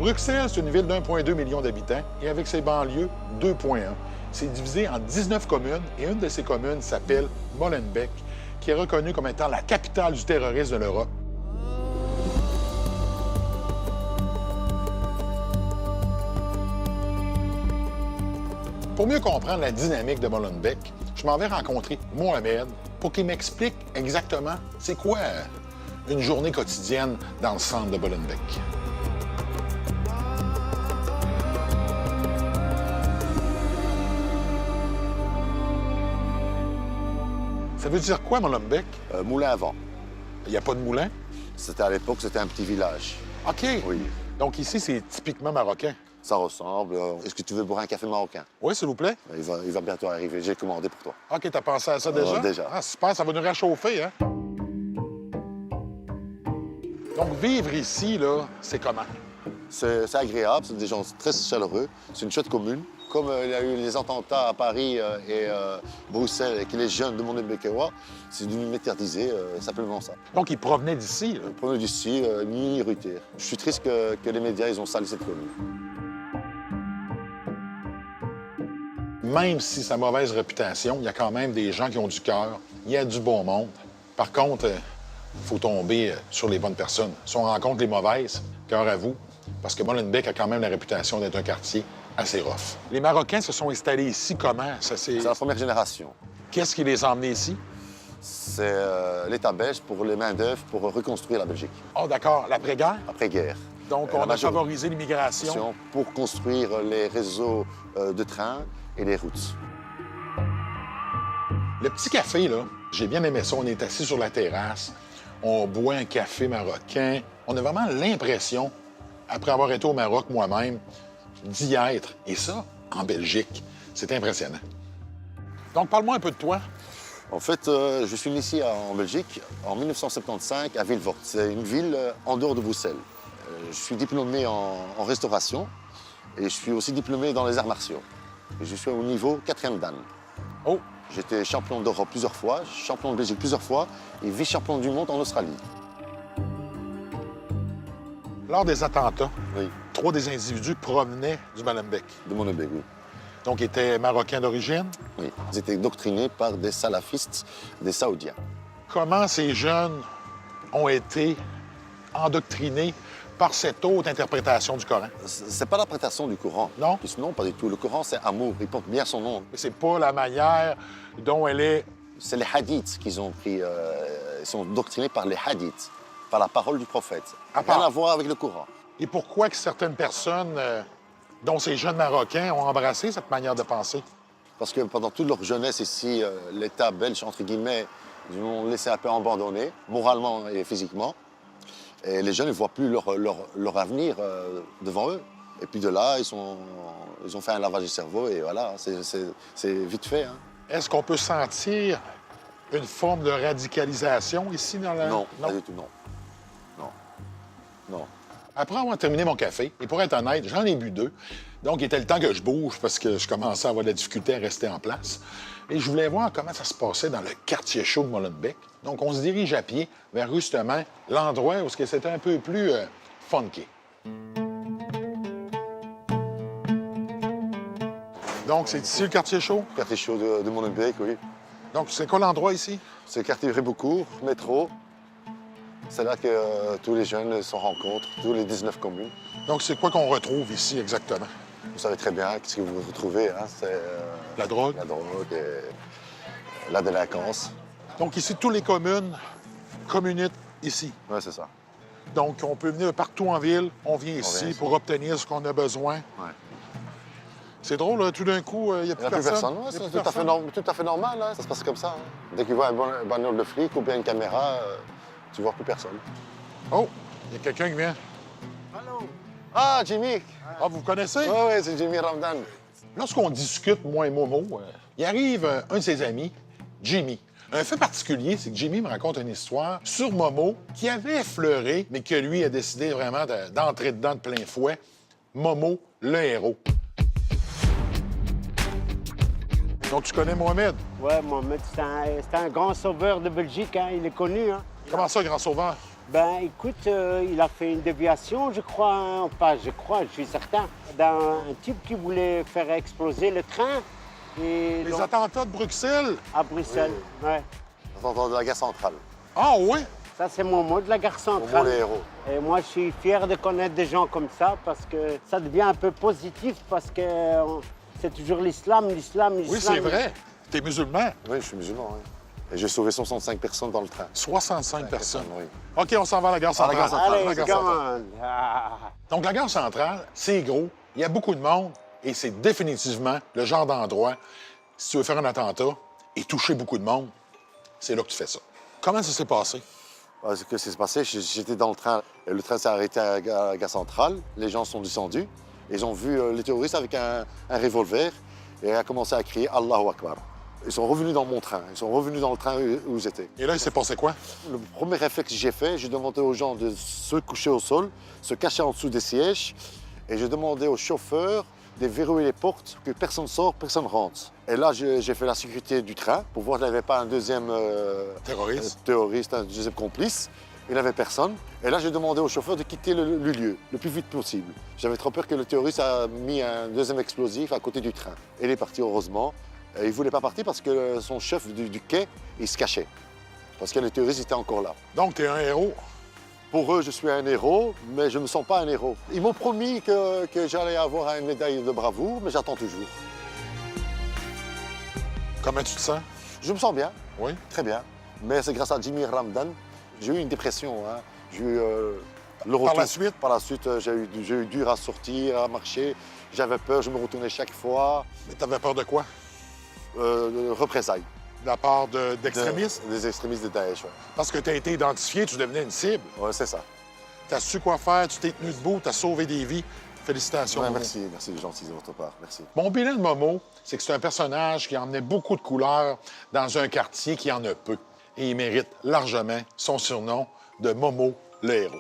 Bruxelles, c'est une ville d'1,2 million d'habitants et avec ses banlieues, 2,1. C'est divisé en 19 communes et une de ces communes s'appelle Molenbeek, qui est reconnue comme étant la capitale du terrorisme de l'Europe. Pour mieux comprendre la dynamique de Molenbeek, je m'en vais rencontrer Mohamed pour qu'il m'explique exactement c'est quoi une journée quotidienne dans le centre de Molenbeek. Ça veut dire quoi, Molenbeek? Moulin à vent. Il n'y a pas de moulin? C'était à l'époque, c'était un petit village. OK. Oui. Donc ici, c'est typiquement marocain. Ça ressemble. Est-ce que tu veux boire un café marocain? Oui, s'il vous plaît. Il va bientôt arriver. J'ai commandé pour toi. OK, t'as pensé à ça déjà? Déjà. Ah, super, ça va nous réchauffer, hein? Donc, vivre ici, là, c'est comment? C'est agréable, c'est des gens très chaleureux. C'est une chouette commune. Comme il y a eu les attentats à Paris et Bruxelles et que les jeunes de Molenbeekois, c'est devenu médiatisé, simplement ça. Donc, ils provenaient d'ici, là. Prenez d'ici, ni irrité. Je suis triste que les médias ils ont sali cette commune. Même si sa mauvaise réputation, il y a quand même des gens qui ont du cœur. Il y a du bon monde. Par contre, il faut tomber sur les bonnes personnes. Si on rencontre les mauvaises, cœur à vous, parce que Molenbeek a quand même la réputation d'être un quartier assez rough. Les Marocains se sont installés ici comment? C'est la première génération. Qu'est-ce qui les a emmenés ici? C'est l'État belge pour les main-d'œuvre pour reconstruire la Belgique. Oh, d'accord. L'après-guerre? Après-guerre. Donc, on a favorisé l'immigration. Pour construire les réseaux de trains et les routes. Le petit café, là, j'ai bien aimé ça. On est assis sur la terrasse, on boit un café marocain. On a vraiment l'impression, après avoir été au Maroc moi-même, d'y être. Et ça, en Belgique, c'est impressionnant. Donc, parle-moi un peu de toi. En fait, je suis initié en Belgique en 1975 à Vilvoorde. C'est une ville en dehors de Bruxelles. Je suis diplômé en restauration et je suis aussi diplômé dans les arts martiaux. Et je suis au niveau 4e dan. Oh! J'étais champion d'Europe plusieurs fois, champion de Belgique plusieurs fois et vice-champion du monde en Australie. Lors des attentats, Oui, 3 des individus provenaient du Molenbeek. de Molenbeek, oui. Donc, ils étaient marocains d'origine. Oui. Ils étaient doctrinés par des salafistes, des Saoudiens. Comment ces jeunes ont été endoctrinés par cette haute interprétation du Coran? C'est pas l'interprétation du Coran. Non? Non, pas du tout. Le Coran, c'est amour. Il porte bien son nom. Mais c'est pas la manière dont elle est... C'est les hadiths qu'ils ont pris. Ils sont doctrinés par les hadiths, par la parole du prophète. À Rien part- à voir avec le Coran. Et pourquoi que certaines personnes, dont ces jeunes Marocains, ont embrassé cette manière de penser? Parce que pendant toute leur jeunesse ici, l'État belge, entre guillemets, ils ont laissé un peu abandonner, moralement et physiquement. Et les jeunes ne voient plus leur avenir devant eux. Et puis de là, ils ont fait un lavage du cerveau et voilà, c'est vite fait. Hein. Est-ce qu'on peut sentir une forme de radicalisation ici dans la... Non, pas du tout, non. Non. Non. Après avoir terminé mon café, et pour être honnête, j'en ai bu 2. Donc, il était le temps que je bouge parce que je commençais à avoir de la difficulté à rester en place. Et je voulais voir comment ça se passait dans le quartier chaud de Molenbeek. Donc, on se dirige à pied vers justement l'endroit où c'était un peu plus funky. Donc, c'est ici le quartier chaud? Quartier chaud de Molenbeek, oui. Donc, c'est quoi l'endroit ici? C'est le quartier Réboucourt, métro. C'est là que tous les jeunes se rencontrent, tous les 19 communes. Donc, c'est quoi qu'on retrouve ici exactement? Vous savez très bien ce que vous retrouvez, hein, c'est La drogue? la drogue et la délinquance. Donc, ici, toutes les communes communitent ici. Oui, c'est ça. Donc, on peut venir partout en ville, on vient ici vient ici. pour obtenir ce qu'on a besoin. Ouais. C'est drôle, là, tout d'un coup, il n'y a Il plus n'y a plus personne. Ouais, Il y a c'est plus tout, personne. tout à fait normal. Hein. Ça se passe comme ça. Hein. Dès qu'ils voient un bagnole de flic ou bien une caméra, tu vois plus personne. Oh, il y a quelqu'un qui vient. Ah, Jimmy! Ah, vous connaissez? Oui, oui, c'est Jimmy Ramdan. Lorsqu'on discute, moi et Momo, il arrive un de ses amis, Jimmy. Un fait particulier, c'est que Jimmy me raconte une histoire sur Momo qui avait effleuré, mais que lui a décidé vraiment d'entrer dedans de plein fouet. Momo, le héros. Donc, tu connais Mohamed? Ouais, Mohamed, c'est un grand sauveur de Belgique, hein. Il est connu, hein. Comment ça, grand sauveur? Ben écoute, il a fait une déviation, je crois, hein. Enfin, je suis certain, d'un type qui voulait faire exploser le train. Et Les donc, attentats de Bruxelles? à Bruxelles, ouais. Attentat de la gare centrale. Ah oui? Ça, c'est mon mot de la gare Au moins centrale. les héros. Et moi, je suis fier de connaître des gens comme ça parce que ça devient un peu positif parce que c'est toujours l'islam, l'islam, l'islam. Oui, c'est vrai. T'es musulman. Oui, je suis musulman, oui. Et j'ai sauvé 65 personnes dans le train. 65 personnes. Oui. OK, on s'en va à la gare À la centrale. gare centrale. Allez, La gare come centrale. on. Ah. Donc, la gare centrale, c'est gros, il y a beaucoup de monde et c'est définitivement le genre d'endroit, si tu veux faire un attentat et toucher beaucoup de monde, c'est là que tu fais ça. Comment ça s'est passé? Ce que s'est passé, j'étais dans le train. Et le train s'est arrêté à la gare centrale. Les gens sont descendus. Ils ont vu les terroristes avec un revolver et ont commencé à crier Allahu Akbar. Ils sont revenus dans mon train. Ils sont revenus dans le train où j'étais. Et là, il s'est passé quoi? Le premier réflexe que j'ai fait, j'ai demandé aux gens de se coucher au sol, se cacher en dessous des sièges. Et j'ai demandé au chauffeur de verrouiller les portes, que personne ne sort, personne ne rentre. Et là, j'ai fait la sécurité du train pour voir qu'il n'y avait pas un deuxième terroriste, un deuxième complice. Il n'y avait personne. Et là, j'ai demandé au chauffeur de quitter le lieu le plus vite possible. J'avais trop peur que le terroriste a mis un deuxième explosif à côté du train. Et il est parti, heureusement. Et il ne voulait pas partir parce que son chef du quai, il se cachait. Parce que les terroristes étaient encore là. Donc, t'es un héros. Pour eux, je suis un héros, mais je ne me sens pas un héros. Ils m'ont promis que j'allais avoir une médaille de bravoure, mais j'attends toujours. Comment tu te sens? Je me sens bien, Oui. très bien. Mais c'est grâce à Jimmy Ramdan. J'ai eu une dépression. Hein. J'ai eu le retour. Par la suite, j'ai eu dur à sortir, à marcher. J'avais peur, je me retournais chaque fois. Mais t'avais peur de quoi? De représailles. De la part d'extrémistes? Des extrémistes de Daesh, ouais. Parce que t'as été identifié, tu devenais une cible. Ouais, c'est ça. T'as su quoi faire, tu t'es tenu debout, t'as sauvé des vies. Félicitations. Ouais, Momo. merci, merci de gentil de votre part. Merci. Mon bilan de Momo, c'est que c'est un personnage qui emmenait beaucoup de couleurs dans un quartier qui en a peu. Et il mérite largement son surnom de Momo le héros.